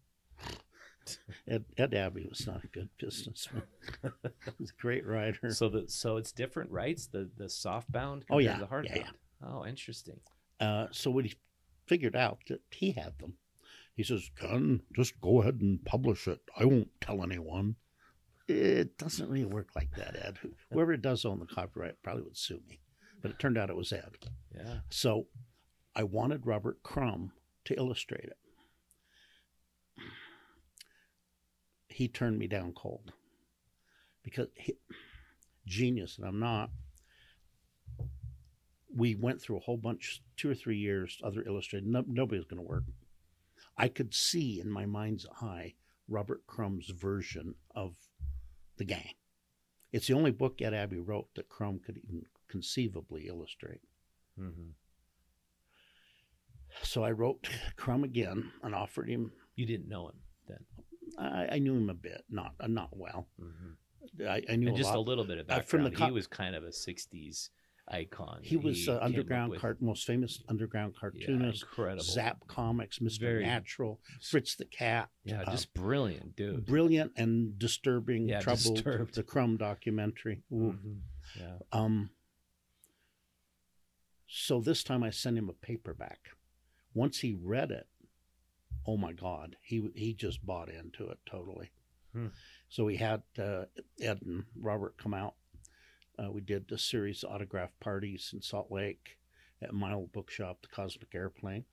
Ed Abbey was not a good businessman. He was a great writer. So it's different rights, the softbound compared to the hardbound. Yeah. Oh, interesting. So when he figured out that he had them, he says, "Ken, just go ahead and publish it. I won't tell anyone." It doesn't really work like that, Ed. Whoever does own the copyright probably would sue me. But it turned out it was Ed. Yeah. So I wanted Robert Crumb to illustrate it. He turned me down cold because genius, and I'm not. we went through a whole bunch, 2 or 3 years, other illustrated. Nobody was going to work. I could see in my mind's eye Robert Crumb's version of The Gang. It's the only book Ed Abbey wrote that Crumb could even conceivably illustrate. Mm-hmm. So I wrote Crumb again and offered him. You didn't know him then? I knew him a bit, not well. Mm-hmm. I knew and just a little bit of background. He was kind of a 60s icon. He was most famous underground cartoonist. Incredible. Zap Comics, Mr. Natural, Fritz the Cat. Yeah, just brilliant, dude. Brilliant and disturbing, troubled. Disturbed. The Crumb documentary. Mm-hmm. Yeah. So this time I sent him a paperback. Once he read it, oh my God, he just bought into it totally. So we had Ed and Robert come out. We did a series of autograph parties in Salt Lake at my old bookshop, the Cosmic Airplane,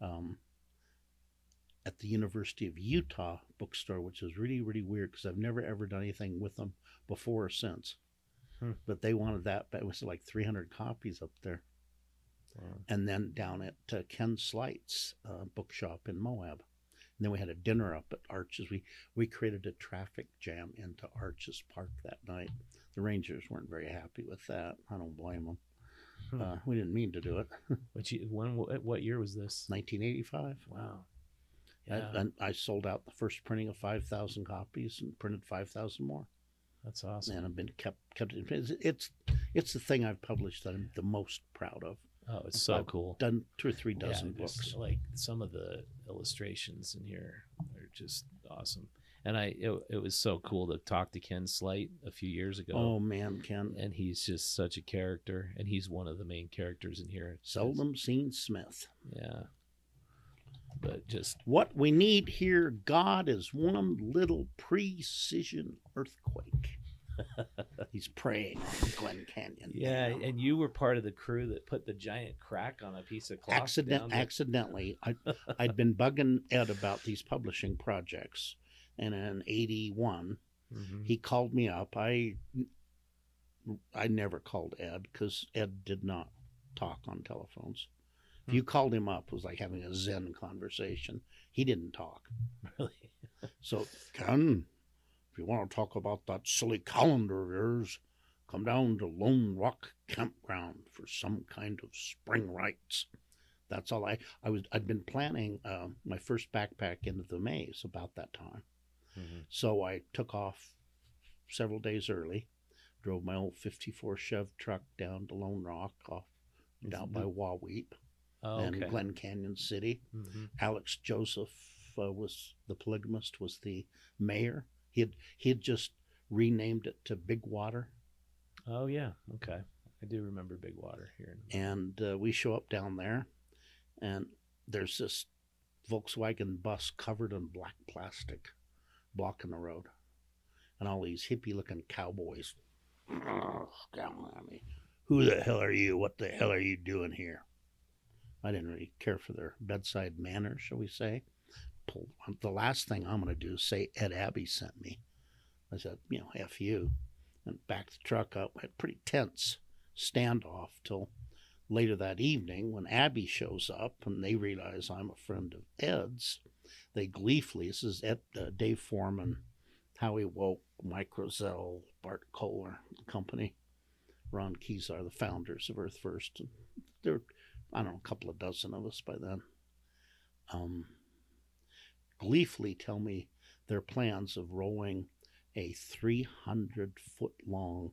at the University of Utah bookstore, which is really, really weird because I've never ever done anything with them before or since. But they wanted that, but it was like 300 copies up there. Wow. And then down at Ken Slight's bookshop in Moab. And then we had a dinner up at Arches. We created a traffic jam into Arches Park that night. The Rangers weren't very happy with that. I don't blame them. We didn't mean to do it. What year was this? 1985. Wow. Yeah. And I sold out the first printing of 5,000 copies and printed 5,000 more. That's awesome. And I've been kept. It's the thing I've published that I'm the most proud of. Oh, it's so cool. Done 2 or 3 dozen books. Like some of the illustrations in here are just awesome. And it was so cool to talk to Ken Slight a few years ago. Oh man, Ken! And he's just such a character, and he's one of the main characters in here. Seldom seen Smith. Yeah, but just what we need here, God, is one little precision earthquake. He's praying on Glen Canyon. Yeah, and you were part of the crew that put the giant crack on a piece of cloth. Accidentally, I'd been bugging Ed about these publishing projects. And in 81, he called me up. I never called Ed because Ed did not talk on telephones. If you called him up, it was like having a Zen conversation. He didn't talk. Really? So, Ken, if you want to talk about that silly calendar of yours, come down to Lone Rock Campground for some kind of spring rites. That's all I'd been planning my first backpack into the maze about that time. So I took off several days early, drove my old 54 Chev truck down to Lone Rock, down by Wahweap, and Glen Canyon City. Alex Joseph was the polygamist, was the mayor. He had just renamed it to Big Water. Oh yeah, okay. I do remember Big Water here. And we show up down there, and there's this Volkswagen bus covered in black plastic blocking the road, and all these hippie-looking cowboys down at me. Who the hell are you? What the hell are you doing here? I didn't really care for their bedside manner, shall we say. The last thing I'm going to do is say Ed Abbey sent me. I said, F you, and backed the truck up. Had a pretty tense standoff till later that evening when Abbey shows up and they realize I'm a friend of Ed's. They gleefully, this is Dave Foreman, Howie Woke, Mike Rozelle, Bart Kohler company, Ron Kezar, the founders of Earth First. And there were, I don't know, a couple of dozen of us by then. Gleefully tell me their plans of rolling a 300-foot long,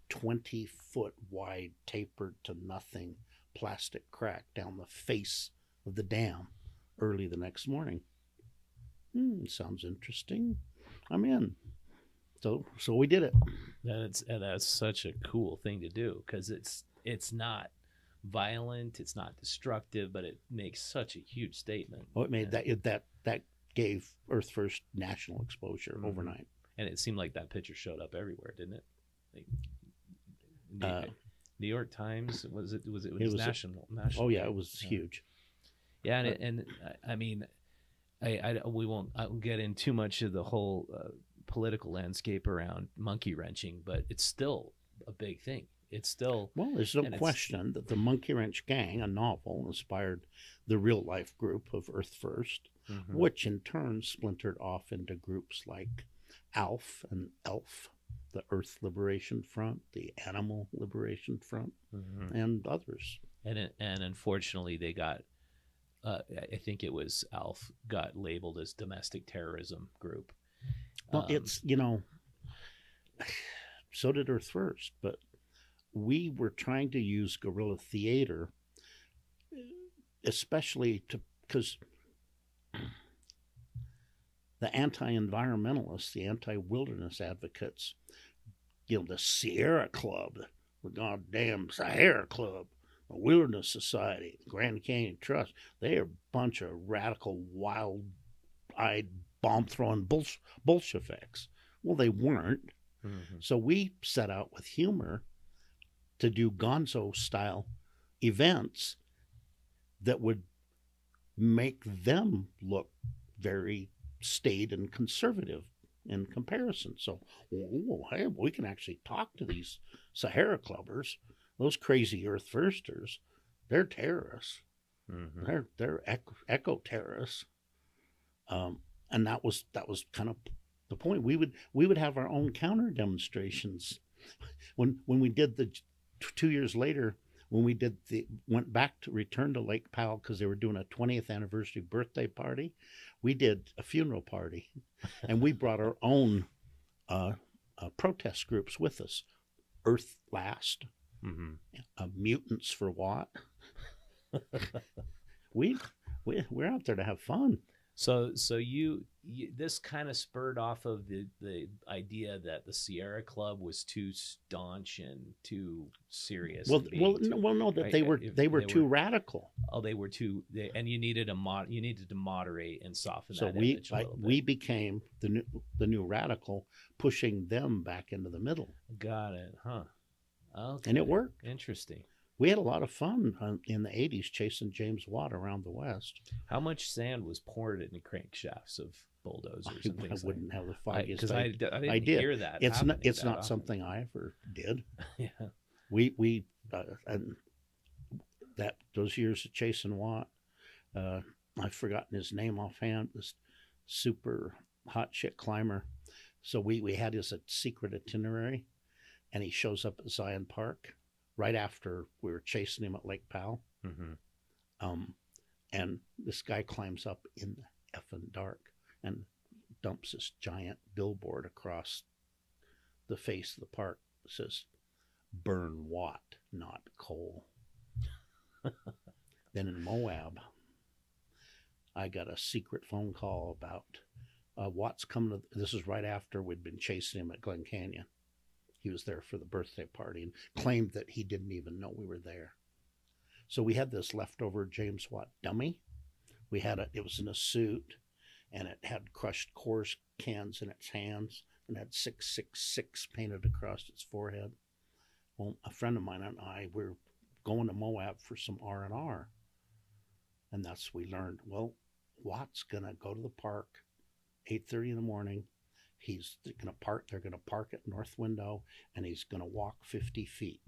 20-foot wide, tapered to nothing plastic crack down the face of the dam early the next morning. Sounds interesting. I'm in. So we did it. And that's such a cool thing to do because it's not violent, it's not destructive, but it makes such a huge statement. Oh, it made that gave Earth First national exposure overnight. And it seemed like that picture showed up everywhere, didn't it? Like, New York Times was national. Oh yeah, it was huge. Yeah, and I mean, I won't get in too much of the whole political landscape around monkey wrenching, but it's still a big thing. it's still well. There's no question that the Monkey Wrench Gang, a novel, inspired the real life group of Earth First, which in turn splintered off into groups like ALF and ELF, the Earth Liberation Front, the Animal Liberation Front, and others. And unfortunately, they got. I think it was ALF got labeled as domestic terrorism group. Well, it's so did Earth First, but we were trying to use guerrilla theater, especially because the anti-environmentalists, the anti-wilderness advocates, the Sierra Club, the goddamn Sahara Club, the Wilderness Society, Grand Canyon Trust, they are a bunch of radical, wild-eyed, bomb-throwing Bolsheviks. Well, they weren't. So we set out with humor to do Gonzo-style events that would make them look very staid and conservative in comparison. So, hey, we can actually talk to these Sahara Clubbers, those crazy Earth Firsters. They're terrorists. They're eco-terrorists. And that was kind of the point. We would have our own counter demonstrations. When we did the 2 years later, when we returned to Lake Powell because they were doing a 20th anniversary birthday party, we did a funeral party, and we brought our own protest groups with us. Earth Last, Mutants for What. We're out there to have fun. So you this kind of spurred off of the idea that the Sierra Club was too staunch and too serious. No, that right? they were too radical. Oh, they were too. And you needed to moderate and soften so that image a little bit. We became the new radical, pushing them back into the middle. Got it, huh? Okay. And it worked. Interesting. We had a lot of fun in the 80s chasing James Watt around the West. How much sand was poured in the crankshafts of bulldozers and things? I wouldn't have the foggiest because I didn't hear that. It's not something I ever did. Yeah. We and that those years of chasing Watt, I've forgotten his name offhand. This super hot shit climber. So we had his secret itinerary, and he shows up at Zion Park right after we were chasing him at Lake Powell. And this guy climbs up in the effing dark and dumps this giant billboard across the face of the park that says, "Burn Watt, not coal." Then in Moab, I got a secret phone call about Watt's coming to, this is right after we'd been chasing him at Glen Canyon. He was there for the birthday party and claimed that he didn't even know we were there. So we had this leftover James Watt dummy. It was in a suit, and it had crushed Coors cans in its hands and had 666 painted across its forehead. Well, a friend of mine and I were going to Moab for some R&R. And that's we learned, well, Watt's going to go to the park 8:30 in the morning. They're going to park at North Window, and he's going to walk 50 feet.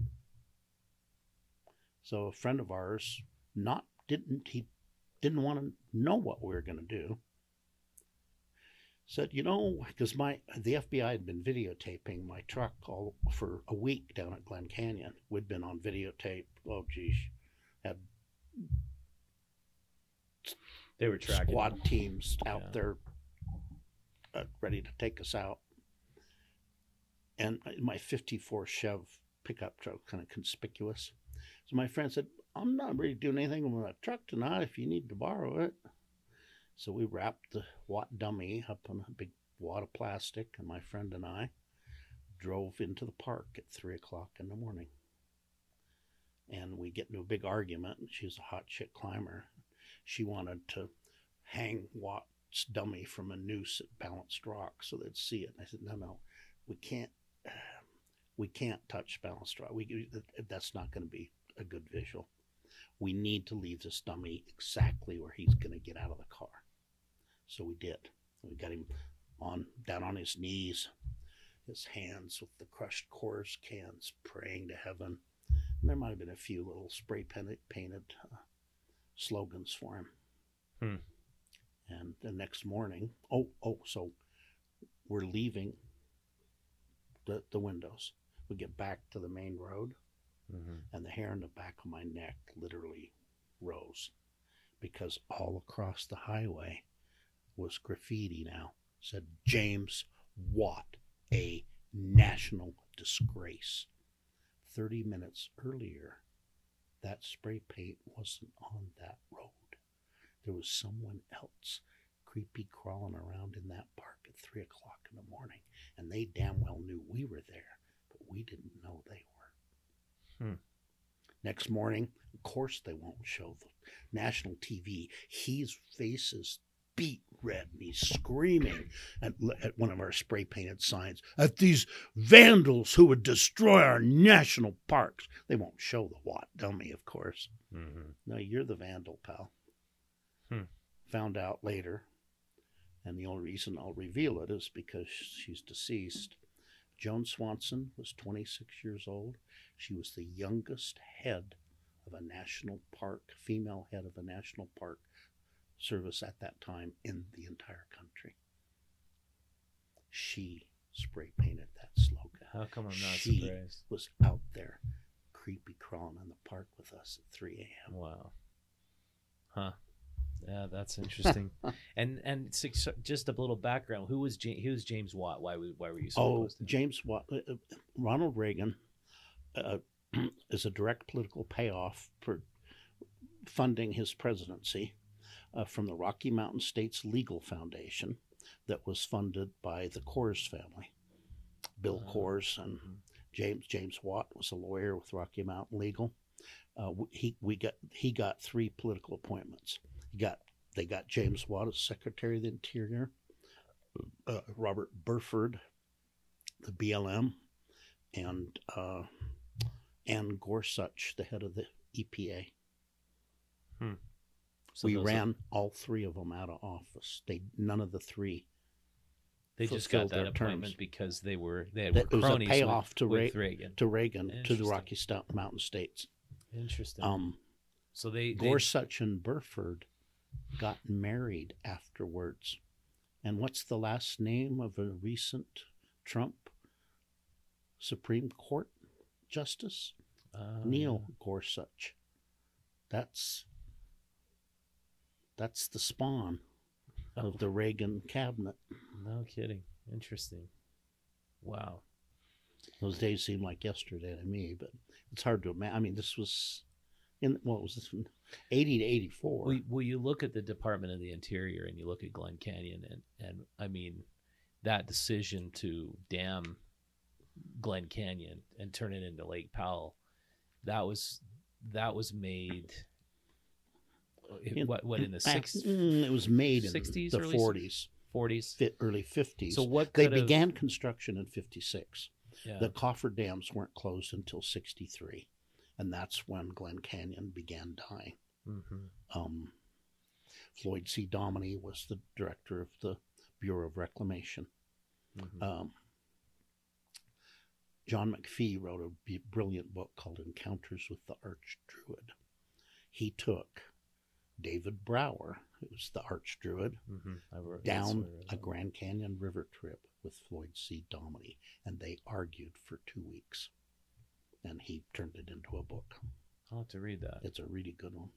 So a friend of ours didn't want to know what we were going to do. Said, because the FBI had been videotaping my truck all for a week down at Glen Canyon. We'd been on videotape. Oh, geez, had they were tracking squad teams out there ready to take us out. And my 54 Chev pickup truck, kind of conspicuous. So my friend said, "I'm not really doing anything with my truck tonight if you need to borrow it." So we wrapped the Watt dummy up on a big wad of plastic, and my friend and I drove into the park at 3 o'clock in the morning. And we get into a big argument, and she's a hot shit climber. She wanted to hang Watt's dummy from a noose at Balanced Rock so they'd see it. And I said, no, we can't touch Balanced Rock. That's not going to be a good visual. We need to leave this dummy exactly where he's going to get out of the car. So we did. We got him down on his knees, his hands with the crushed Coors cans, praying to heaven. And there might have been a few little spray painted slogans for him. And the next morning, so we're leaving the windows. We get back to the main road, and the hair on the back of my neck literally rose, because all across the highway was graffiti now. It said, James Watt, a national disgrace. 30 minutes earlier, that spray paint wasn't on that road. There was someone else creepy crawling around in that park at 3 o'clock in the morning, and they damn well knew we were there, but we didn't know they were. Next morning, of course they won't show the national TV. His face is beet red, and he's screaming at one of our spray painted signs at these vandals who would destroy our national parks. They won't show the Watt dummy, of course. No, you're the vandal, pal. Found out later, and the only reason I'll reveal it is because she's deceased. Joan Swanson was 26 years old. She was the youngest head of a national park, female head of a national park service at that time in the entire country. She spray painted that slogan. How come I'm not she surprised? Was out there creepy crawling in the park with us at 3 a.m. Wow. Huh. Yeah, that's interesting. and just a little background. Who was James Watt? Why were you so opposed to him? James Watt. Ronald Reagan is a direct political payoff for funding his presidency from the Rocky Mountain States Legal Foundation that was funded by the Coors family. Bill Coors and James Watt was a lawyer with Rocky Mountain Legal. He got 3 political appointments. They got James Watt as Secretary of the Interior, Robert Burford, the BLM, and Ann Gorsuch, the head of the EPA. So we ran all 3 of them out of office. None of the 3. They just got that appointment terms. Because they were cronies. It was a payoff with Reagan. To Reagan, to the Rocky Mountain States. Interesting. So Gorsuch and Burford got married afterwards. And what's the last name of a recent Trump Supreme Court justice? Neil Gorsuch. That's the spawn of the Reagan cabinet. No kidding. Interesting. Wow. Those days seem like yesterday to me, but it's hard to imagine. I mean, this was what was this from 80 to 84? Well, you look at the Department of the Interior and you look at Glen Canyon, and I mean, that decision to dam Glen Canyon and turn it into Lake Powell, that was made. What in the 60s? It was made 60s, in the 40s, early 50s. So they began construction in 56. Yeah. The coffer dams weren't closed until 63, and that's when Glen Canyon began dying. Floyd C. Dominy was the director of the Bureau of Reclamation. John McPhee wrote a brilliant book called Encounters with the Archdruid. He took David Brower, who was the Archdruid, down a Grand Canyon River trip with Floyd C. Dominy, and they argued for 2 weeks. And he turned it into a book. I'll have to read that. It's a really good one.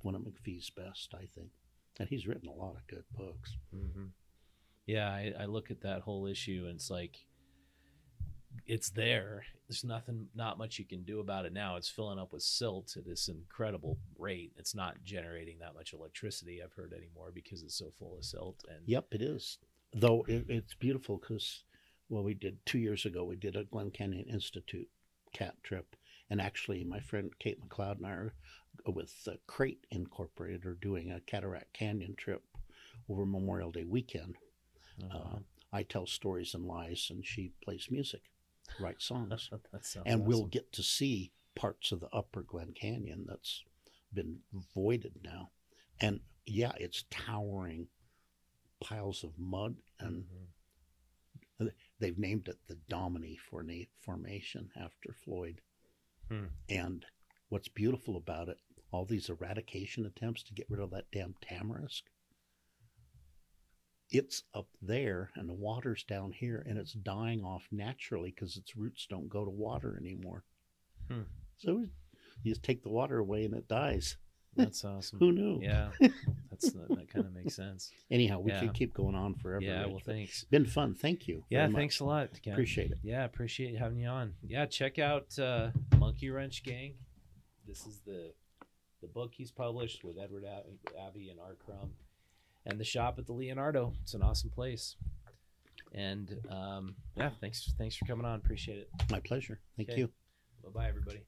One of McPhee's best, I think. And he's written a lot of good books. Yeah, I look at that whole issue, and it's like, it's there. There's not much you can do about it now. It's filling up with silt at this incredible rate. It's not generating that much electricity, I've heard, anymore, because it's so full of silt. And yep, it is. Though it's beautiful because, we did 2 years ago, we did a Glen Canyon Institute cat trip. And actually, my friend Kate McLeod and I are with Crate Incorporated are doing a Cataract Canyon trip over Memorial Day weekend. I tell stories and lies, and she plays music, writes songs. And awesome. We'll get to see parts of the upper Glen Canyon that's been voided now. And yeah, it's towering piles of mud. And they've named it the Domine Formation after Floyd. And what's beautiful about it, all these eradication attempts to get rid of that damn tamarisk, it's up there and the water's down here, and it's dying off naturally because its roots don't go to water anymore. So you just take the water away and it dies. That's awesome. Who knew? Yeah, that kind of makes sense. Anyhow, we could keep going on forever. Yeah, Rich, well, thanks. Been fun. Thank you. Yeah, thanks a lot, Ken. Appreciate it. Yeah, appreciate having you on. Yeah, check out Monkey Wrench Gang. This is the book he's published with Edward Abbey and Art Crum, and the shop at the Leonardo. It's an awesome place. And yeah, thanks for coming on. Appreciate it. My pleasure. Thank you. Bye-bye, everybody.